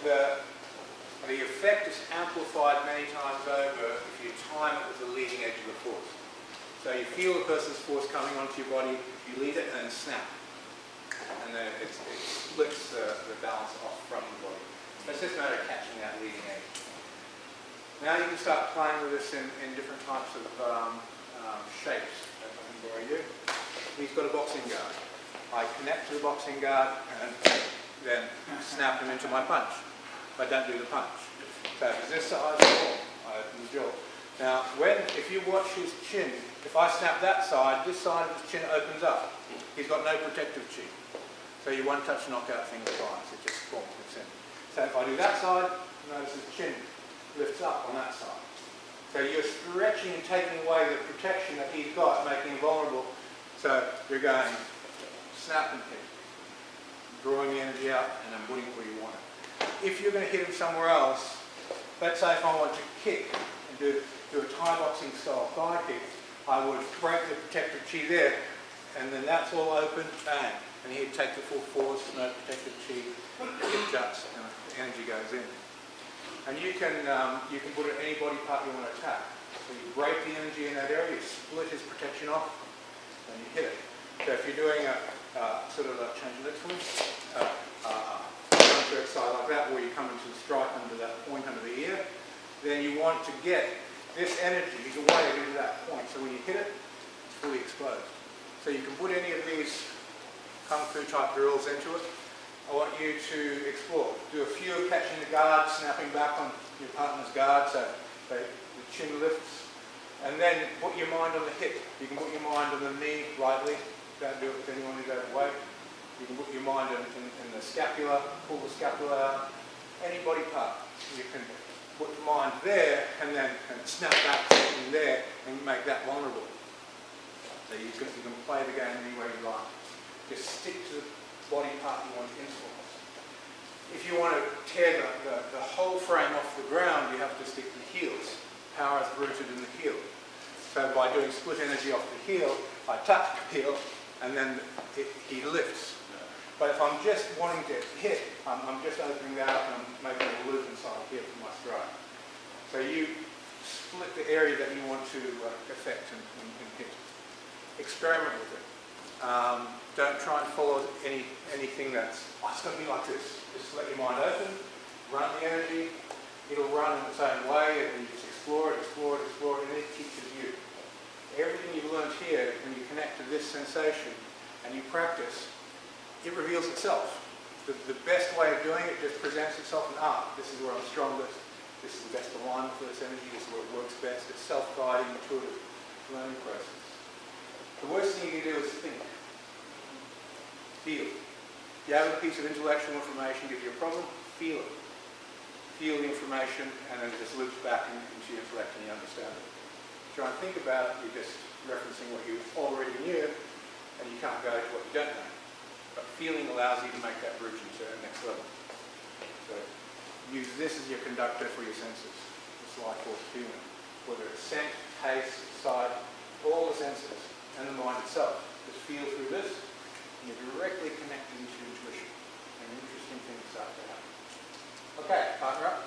the effect is amplified many times over if you time it with the leading edge of the force. So you feel the person's force coming onto your body, you lead it and then snap. And then it splits the balance off from the body. So it's just a matter of catching that leading edge. Now you can start playing with this in different types of shapes. If I can borrow you. He's got a boxing guard. I connect to the boxing guard and then snap him into my punch. I don't do the punch. So if it's this side, I open the jaw. Now, if you watch his chin, if I snap that side, this side of his chin opens up. He's got no protective chi. So you one-touch knockout finger flies. It just forms in. So if I do that side, notice his chin lifts up on that side. So you're stretching and taking away the protection that he's got, making him vulnerable. So you're going snap and hit, drawing the energy out and then putting it where you want it. If you're going to hit him somewhere else, let's say if I want to kick and do a Thai boxing style thigh kick, I would break the protective chi there, and then that's all open, bang, and he'd take the full force, no protective chi, it juts, and the energy goes in. And you can put it any body part you want to attack. So you break the energy in that area, you split his protection off, and you hit it. So if you're doing a sort of a change of legs for me, exercise like that, where you come into the strike under that point under the ear, then you want to get this energy away into that point. So when you hit it, it's fully exposed. So you can put any of these kung fu type drills into it. I want you to explore. Do a few of catching the guard, snapping back on your partner's guard so the chin lifts. And then put your mind on the hip. You can put your mind on the knee lightly. Don't do it with anyone who's overweight. You can put your mind in the scapula, pull the scapula out, any body part. You can put the mind there and then snap back in there and make that vulnerable. So you can play the game any way you like. Just stick to the body part you want to influence. If you want to tear the whole frame off the ground, you have to stick to the heels. Power is rooted in the heel. So by doing split energy off the heel, I touch the heel and then he lifts. But if I'm just wanting to hit, I'm just opening that up and I'm making a loop inside here for my strike. So you split the area that you want to affect and hit. Experiment with it. Don't try and follow anything that's, oh, it's going to be like this. Just let your mind open, run the energy. It'll run in its own way, and you just explore it, and it teaches you. Everything you've learned here, when you connect to this sensation and you practice, it reveals itself. The best way of doing it just presents itself in this is where I'm strongest, this is the best alignment for this energy, this is where it works best. It's self-guiding, intuitive learning process. The worst thing you can do is think. Feel. If you have a piece of intellectual information gives you a problem, feel it. Feel the information and then it just loops back into your intellect and you understand it. Try and think about it, you're just referencing what you already knew and you can't go to what you don't know. But feeling allows you to make that bridge into the next level. So use this as your conductor for your senses. It's life force feeling. Whether it's scent, taste, sight, all the senses, and the mind itself. Just feel through this, and you're directly connected into your intuition. And interesting things start to happen. Okay, partner up.